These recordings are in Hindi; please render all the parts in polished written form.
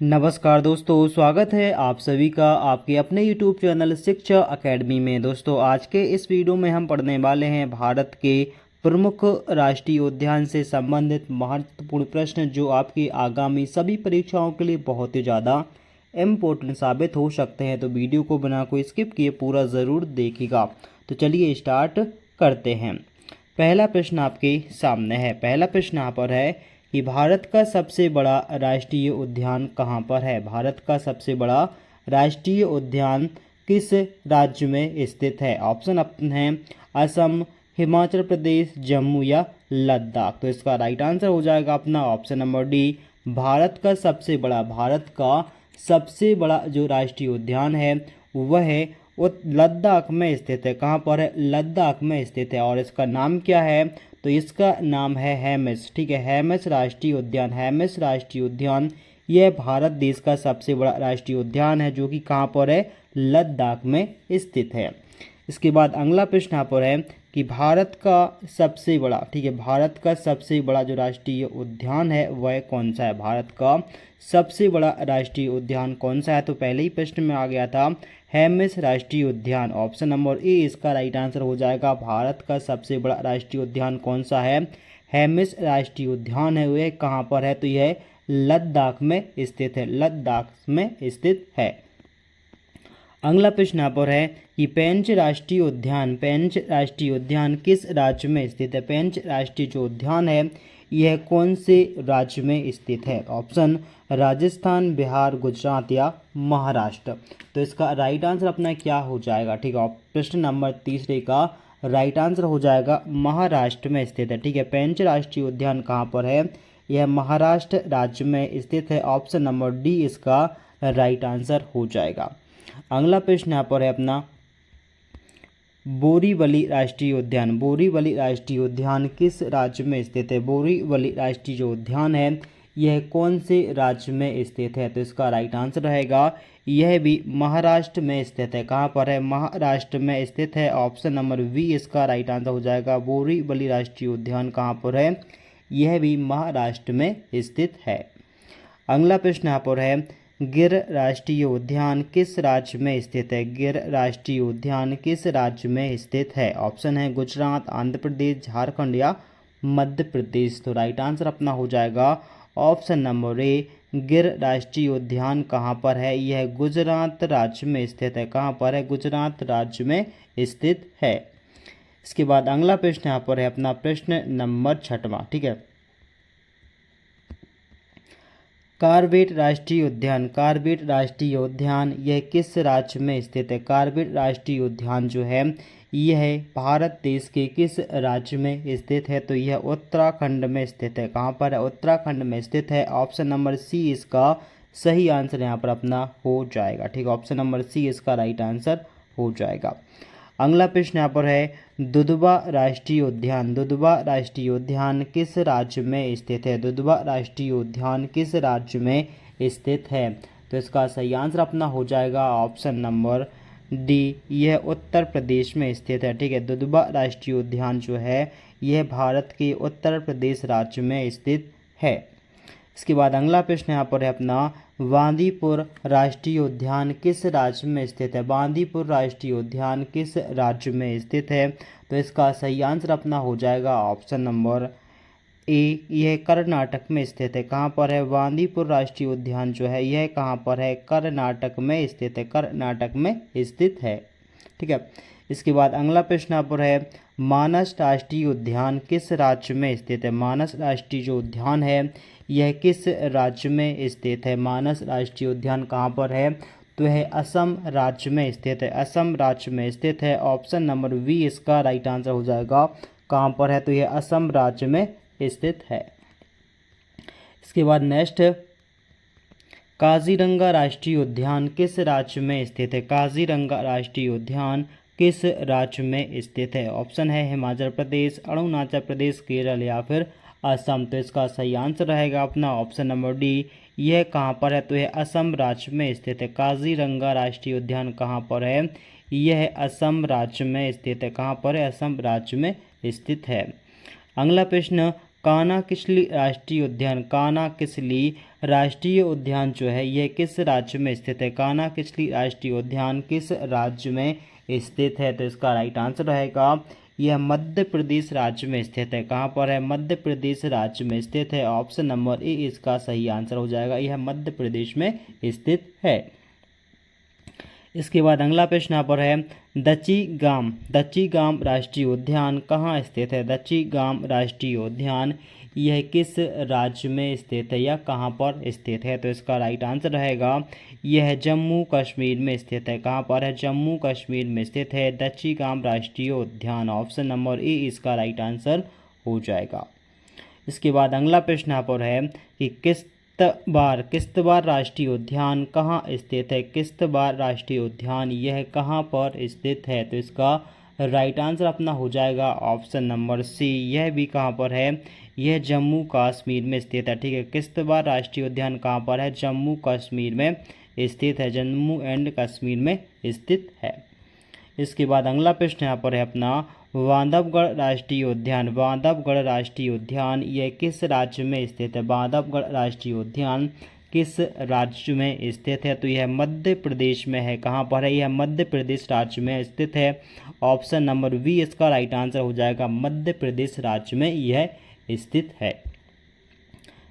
नमस्कार दोस्तों, स्वागत है आप सभी का आपके अपने YouTube चैनल शिक्षा अकेडमी में। दोस्तों, आज के इस वीडियो में हम पढ़ने वाले हैं भारत के प्रमुख राष्ट्रीय उद्यान से संबंधित महत्वपूर्ण प्रश्न, जो आपकी आगामी सभी परीक्षाओं के लिए बहुत ही ज़्यादा इम्पोर्टेंट साबित हो सकते हैं। तो वीडियो को बिना कोई स्किप किए पूरा ज़रूर देखिएगा। तो चलिए स्टार्ट करते हैं। पहला प्रश्न आपके सामने है। पहला प्रश्न यहाँ पर है कि भारत का सबसे बड़ा राष्ट्रीय उद्यान कहाँ पर है। भारत का सबसे बड़ा राष्ट्रीय उद्यान किस राज्य में स्थित है। ऑप्शन अपन है असम, हिमाचल प्रदेश, जम्मू या लद्दाख। तो इसका राइट आंसर हो जाएगा अपना ऑप्शन नंबर डी। भारत का सबसे बड़ा जो राष्ट्रीय उद्यान है वह है वो लद्दाख में स्थित है। कहाँ पर है? लद्दाख में स्थित है। और इसका नाम क्या है? तो इसका नाम है हेमिस। ठीक है, हेमिस राष्ट्रीय उद्यान। हेमिस राष्ट्रीय उद्यान यह भारत देश का सबसे बड़ा राष्ट्रीय उद्यान है, जो कि कहाँ पर है? लद्दाख में स्थित है। इसके बाद अगला प्रश्न यहाँ पर है कि भारत का सबसे बड़ा, ठीक है, भारत का सबसे बड़ा जो राष्ट्रीय उद्यान है वह कौन सा है। भारत का सबसे बड़ा राष्ट्रीय उद्यान कौन सा है? तो पहले ही प्रश्न में आ गया था हेमिस राष्ट्रीय उद्यान। ऑप्शन नंबर ए इसका राइट आंसर हो जाएगा। भारत का सबसे बड़ा राष्ट्रीय उद्यान कौन सा है? हेमिस राष्ट्रीय उद्यान है। वह कहाँ पर है? तो यह लद्दाख में स्थित है। लद्दाख में स्थित है। अगला प्रश्न यहाँ पर है कि पेंच राष्ट्रीय उद्यान किस राज्य में स्थित है। पेंच राष्ट्रीय जो उद्यान है यह कौन से राज्य में स्थित है। ऑप्शन राजस्थान, बिहार, गुजरात या महाराष्ट्र। तो इसका राइट आंसर अपना क्या हो जाएगा? ठीक है, प्रश्न नंबर तीसरे का राइट आंसर हो जाएगा महाराष्ट्र में स्थित है। ठीक है, पेंच राष्ट्रीय उद्यान कहाँ पर है? यह महाराष्ट्र राज्य में स्थित है। ऑप्शन नंबर डी इसका राइट आंसर हो जाएगा। अगला प्रश्न यहाँ पर है अपना बोरीवली राष्ट्रीय उद्यान। बोरीवली राष्ट्रीय उद्यान किस राज्य में स्थित है। बोरीवली राष्ट्रीय जो उद्यान है यह कौन से राज्य में स्थित है। तो इसका राइट आंसर रहेगा यह भी महाराष्ट्र में स्थित है। कहाँ पर है? महाराष्ट्र में स्थित है। ऑप्शन नंबर वी इसका राइट आंसर हो जाएगा। बोरीवली राष्ट्रीय उद्यान कहाँ पर है? यह भी महाराष्ट्र में स्थित है। अगला प्रश्न यहाँ पर है गिर राष्ट्रीय उद्यान किस राज्य में स्थित है। गिर राष्ट्रीय उद्यान किस राज्य में स्थित है। ऑप्शन है गुजरात, आंध्र प्रदेश, झारखंड या मध्य प्रदेश। तो राइट आंसर अपना हो जाएगा ऑप्शन नंबर ए। गिर राष्ट्रीय उद्यान कहाँ पर है? यह गुजरात राज्य में स्थित है। कहाँ पर है? गुजरात राज्य में स्थित है। इसके बाद अगला प्रश्न यहाँ पर है अपना प्रश्न नंबर 6वां। ठीक है, कार्बेट राष्ट्रीय उद्यान। कार्बेट राष्ट्रीय उद्यान यह किस राज्य में स्थित है। कार्बेट राष्ट्रीय उद्यान जो है यह भारत देश के किस राज्य में स्थित है। तो यह उत्तराखंड में स्थित है। कहाँ पर है? उत्तराखंड में स्थित है। ऑप्शन नंबर सी इसका सही आंसर यहाँ पर अपना हो जाएगा। ठीक है, ऑप्शन नंबर सी इसका राइट आंसर हो जाएगा। अगला प्रश्न यहाँ पर है दुधवा राष्ट्रीय उद्यान। दुधवा राष्ट्रीय उद्यान किस राज्य में स्थित है। दुधवा राष्ट्रीय उद्यान किस राज्य में स्थित है। तो इसका सही आंसर अपना हो जाएगा ऑप्शन नंबर डी, यह उत्तर प्रदेश में स्थित है। ठीक है, दुधवा राष्ट्रीय उद्यान जो है यह भारत के उत्तर प्रदेश राज्य में स्थित है। इसके बाद अगला प्रश्न यहाँ पर है अपना बांदीपुर राष्ट्रीय उद्यान किस राज्य में स्थित है। बांदीपुर राष्ट्रीय उद्यान किस राज्य में स्थित है। तो इसका सही आंसर अपना हो जाएगा ऑप्शन नंबर ए, यह कर्नाटक में स्थित है। कहाँ पर है? बांदीपुर राष्ट्रीय उद्यान जो है यह कहाँ पर है? कर्नाटक में स्थित है। कर्नाटक में स्थित है। ठीक है, इसके बाद अगला प्रश्न यहाँ पर है मानस राष्ट्रीय उद्यान किस राज्य में स्थित है। मानस राष्ट्रीय जो उद्यान है यह किस राज्य में स्थित है। मानस राष्ट्रीय उद्यान कहाँ पर है? तो यह असम राज्य में स्थित है। असम राज्य में स्थित है। ऑप्शन नंबर वी इसका राइट आंसर हो जाएगा। कहाँ पर है? तो यह असम राज्य में स्थित है। इसके बाद नेक्स्ट काजीरंगा राष्ट्रीय उद्यान किस राज्य में स्थित है। काजीरंगा राष्ट्रीय उद्यान किस राज्य में स्थित है। ऑप्शन है हिमाचल प्रदेश, अरुणाचल प्रदेश, केरल या फिर असम। तो इसका सही आंसर रहेगा अपना ऑप्शन नंबर डी, यह कहाँ पर है? तो यह असम राज्य में स्थित है। काजीरंगा राष्ट्रीय उद्यान कहाँ पर है? यह असम राज्य में स्थित है। कहाँ पर है? असम राज्य में स्थित है। अगला प्रश्न कानाकिसली राष्ट्रीय उद्यान, कानाकिसली राष्ट्रीय उद्यान जो है यह किस राज्य में स्थित है? कानाकिसली राष्ट्रीय उद्यान किस राज्य में स्थित है? तो इसका राइट आंसर रहेगा यह मध्य प्रदेश राज्य में स्थित है। कहाँ पर है? मध्य प्रदेश राज्य में स्थित है। ऑप्शन नंबर ए इसका सही आंसर हो जाएगा, यह मध्य प्रदेश में स्थित है। इसके बाद अगला प्रश्न यहाँ पर है दच्चीगाम राष्ट्रीय उद्यान कहाँ स्थित है? दच्चीगाम राष्ट्रीय उद्यान यह किस राज्य में स्थित है या कहाँ पर स्थित है? तो इसका राइट आंसर रहेगा यह जम्मू कश्मीर में स्थित है। कहाँ पर है? जम्मू कश्मीर में स्थित है दच्चीगाम राष्ट्रीय उद्यान। ऑप्शन नंबर ए इसका राइट आंसर हो जाएगा। इसके बाद अगला प्रश्न यहाँ पर है कि किश्तवाड़ राष्ट्रीय उद्यान कहाँ स्थित है? किश्तवाड़ राष्ट्रीय उद्यान यह कहाँ पर स्थित है? तो इसका राइट आंसर अपना हो जाएगा ऑप्शन नंबर सी, यह भी कहाँ पर है? यह जम्मू कश्मीर में स्थित है। ठीक है, किश्तवाड़ राष्ट्रीय उद्यान कहाँ पर है? जम्मू कश्मीर में स्थित है, जम्मू एंड कश्मीर में स्थित है। इसके बाद अगला प्रश्न यहाँ पर है अपना बांधवगढ़ राष्ट्रीय उद्यान। बांधवगढ़ राष्ट्रीय उद्यान यह किस राज्य में स्थित है? बांधवगढ़ राष्ट्रीय उद्यान किस राज्य में स्थित है? तो यह मध्य प्रदेश में है। कहाँ पर है? यह मध्य प्रदेश राज्य में स्थित है। ऑप्शन नंबर बी इसका राइट आंसर हो जाएगा, मध्य प्रदेश राज्य में यह स्थित है।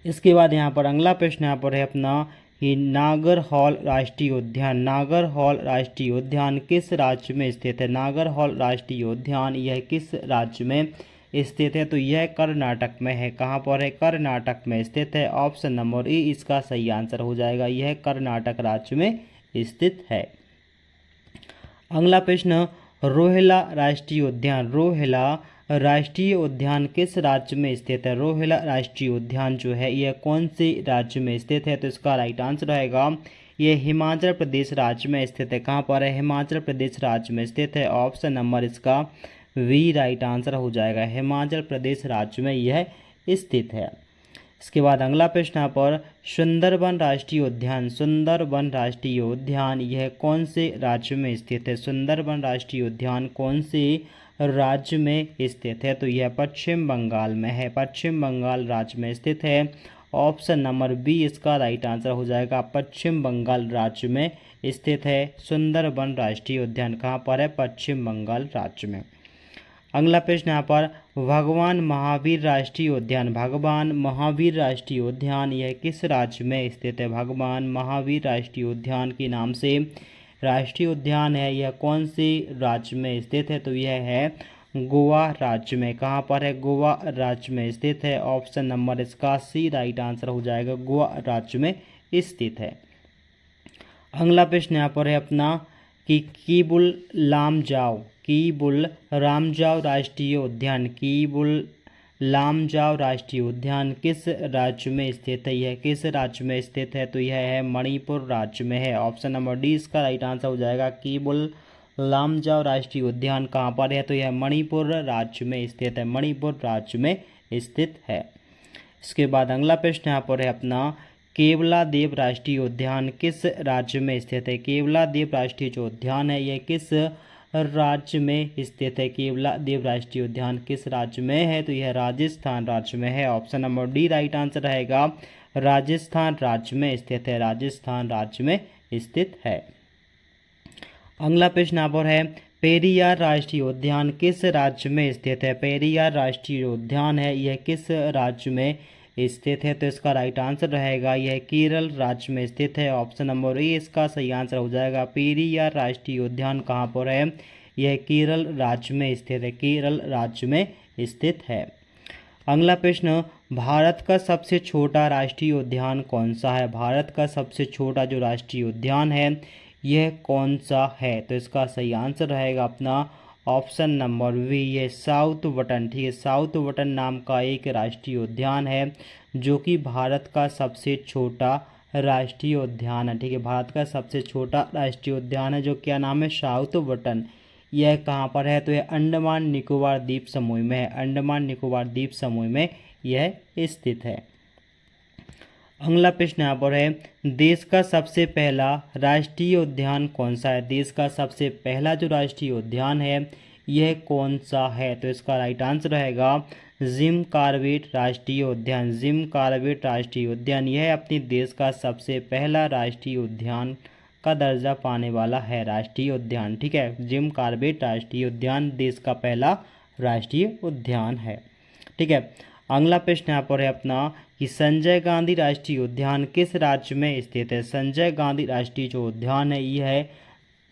इसके बाद यहाँ पर अगला प्रश्न यहाँ पर है अपना कि नागरहौल राष्ट्रीय उद्यान। नागरहौल राष्ट्रीय उद्यान किस राज्य में स्थित है? नागरहौल राष्ट्रीय उद्यान यह किस राज्य में स्थित है? तो यह कर्नाटक में है। कहाँ पर है? कर्नाटक में स्थित है। ऑप्शन नंबर ए इसका सही आंसर हो जाएगा, यह कर्नाटक राज्य में स्थित है। अगला प्रश्न रोहिला राष्ट्रीय उद्यान। रोहिला राष्ट्रीय उद्यान किस राज्य में स्थित है? रोहिला राष्ट्रीय उद्यान जो है यह कौन से राज्य में स्थित है? तो इसका राइट आंसर रहेगा यह हिमाचल प्रदेश राज्य में स्थित है। कहाँ पर है? हिमाचल प्रदेश राज्य में स्थित है। ऑप्शन नंबर इसका वी राइट आंसर हो जाएगा, हिमाचल प्रदेश राज्य में यह स्थित है। इसके बाद अगला प्रश्न यहाँ पर सुंदरबन राष्ट्रीय उद्यान। सुंदरबन राष्ट्रीय उद्यान यह कौन से राज्य में स्थित है? सुंदरबन राष्ट्रीय उद्यान कौन से राज्य में स्थित है? तो यह पश्चिम बंगाल में है, पश्चिम बंगाल राज्य में स्थित है। ऑप्शन नंबर बी इसका राइट आंसर हो जाएगा, पश्चिम बंगाल राज्य में स्थित है सुंदरबन राष्ट्रीय उद्यान। कहाँ पर है? पश्चिम बंगाल राज्य में। अगला प्रश्न यहाँ पर भगवान महावीर राष्ट्रीय उद्यान। भगवान महावीर राष्ट्रीय उद्यान यह किस राज्य में स्थित है? भगवान महावीर राष्ट्रीय उद्यान के नाम से राष्ट्रीय उद्यान है, यह कौन से राज्य में स्थित है? तो यह है गोवा राज्य में। कहाँ पर है? गोवा राज्य में स्थित है। ऑप्शन नंबर इसका सी राइट आंसर हो जाएगा, गोवा राज्य में स्थित है। अगला प्रश्न यहाँ पर है अपना कि कीबुल लामजाओ राष्ट्रीय उद्यान। कीबुल लामजाओ राष्ट्रीय उद्यान किस राज्य में स्थित है? यह किस राज्य में स्थित है? तो यह है मणिपुर राज्य में है। ऑप्शन नंबर डी इसका राइट आंसर हो जाएगा, कीबुल लामजाओ राष्ट्रीय उद्यान कहाँ पर है? तो यह मणिपुर राज्य में स्थित है, मणिपुर राज्य में स्थित है। इसके बाद अगला प्रश्न यहाँ पर है अपना केवलादेव राष्ट्रीय उद्यान किस राज्य में स्थित है? केवलादेव राष्ट्रीय जो उद्यान है यह किस राज्य में स्थित है? केवलादेव राष्ट्रीय उद्यान किस राज्य में है? तो यह राजस्थान राज्य में है। Option number D right answer रहेगा, राजस्थान राज्य में स्थित है, राजस्थान राज्य में स्थित है। अगला प्रश्न यहाँ पर है पेरियार राष्ट्रीय उद्यान किस राज्य में स्थित है? पेरियार राष्ट्रीय उद्यान है यह किस राज्य में स्थित है? तो इसका राइट आंसर रहेगा यह केरल राज्य में स्थित है। ऑप्शन नंबर ए इसका सही आंसर हो जाएगा, पेरियार राष्ट्रीय उद्यान कहाँ पर है? यह केरल राज्य में स्थित है, केरल राज्य में स्थित है। अगला प्रश्न भारत का सबसे छोटा राष्ट्रीय उद्यान कौन सा है? भारत का सबसे छोटा जो राष्ट्रीय उद्यान है यह कौन सा है? तो इसका सही आंसर रहेगा अपना ऑप्शन नंबर वी, ये साउथ बटन। ठीक है, साउथ बटन नाम का एक राष्ट्रीय उद्यान है जो कि भारत का सबसे छोटा राष्ट्रीय उद्यान है। ठीक है, भारत का सबसे छोटा राष्ट्रीय उद्यान है जो क्या नाम है? South button. यह कहाँ पर है? तो यह अंडमान निकोबार द्वीप समूह में है, अंडमान निकोबार द्वीप समूह में यह स्थित है। अगला प्रश्न यहाँ पर है देश का सबसे पहला राष्ट्रीय उद्यान कौन सा है? देश का सबसे पहला जो राष्ट्रीय उद्यान है यह कौन सा है? तो इसका राइट आंसर रहेगा जिम कॉर्बेट राष्ट्रीय उद्यान। जिम कॉर्बेट राष्ट्रीय उद्यान यह अपने देश का सबसे पहला राष्ट्रीय उद्यान का दर्जा पाने वाला है राष्ट्रीय उद्यान। ठीक है, जिम कॉर्बेट राष्ट्रीय उद्यान देश का पहला राष्ट्रीय उद्यान है। ठीक है, अगला प्रश्न यहाँ पर है अपना कि संजय गांधी राष्ट्रीय उद्यान किस राज्य में स्थित है। संजय गांधी राष्ट्रीय जो उद्यान है यह है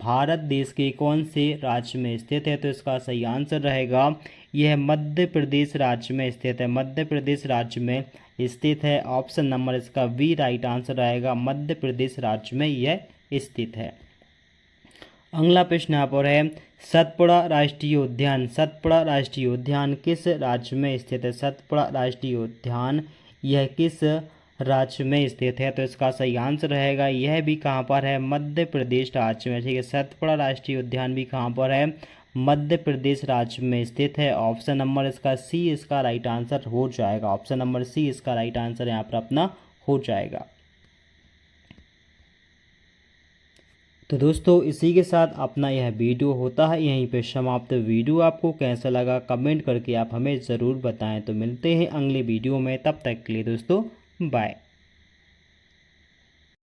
भारत देश के कौन से राज्य में स्थित है। तो इसका सही आंसर रहेगा यह मध्य प्रदेश राज्य में स्थित है। मध्य प्रदेश राज्य में स्थित है। ऑप्शन नंबर इसका बी राइट आंसर रहेगा, मध्य प्रदेश राज्य में यह स्थित है। अगला प्रश्न यहाँ पर है सतपुड़ा राष्ट्रीय उद्यान। सतपुड़ा राष्ट्रीय उद्यान किस राज्य में स्थित है। सतपुड़ा राष्ट्रीय उद्यान यह किस राज्य में स्थित है। तो इसका सही आंसर रहेगा यह भी कहाँ पर है, मध्य प्रदेश राज्य में। ठीक है, सतपुड़ा राष्ट्रीय उद्यान भी कहाँ पर है, मध्य प्रदेश राज्य में स्थित है। ऑप्शन नंबर इसका सी इसका राइट आंसर हो जाएगा। ऑप्शन नंबर सी इसका राइट आंसर यहाँ पर अपना हो जाएगा। तो दोस्तों इसी के साथ अपना यह वीडियो होता है यहीं पे समाप्त। वीडियो आपको कैसा लगा कमेंट करके आप हमें ज़रूर बताएं। तो मिलते हैं अगले वीडियो में, तब तक के लिए दोस्तों बाय।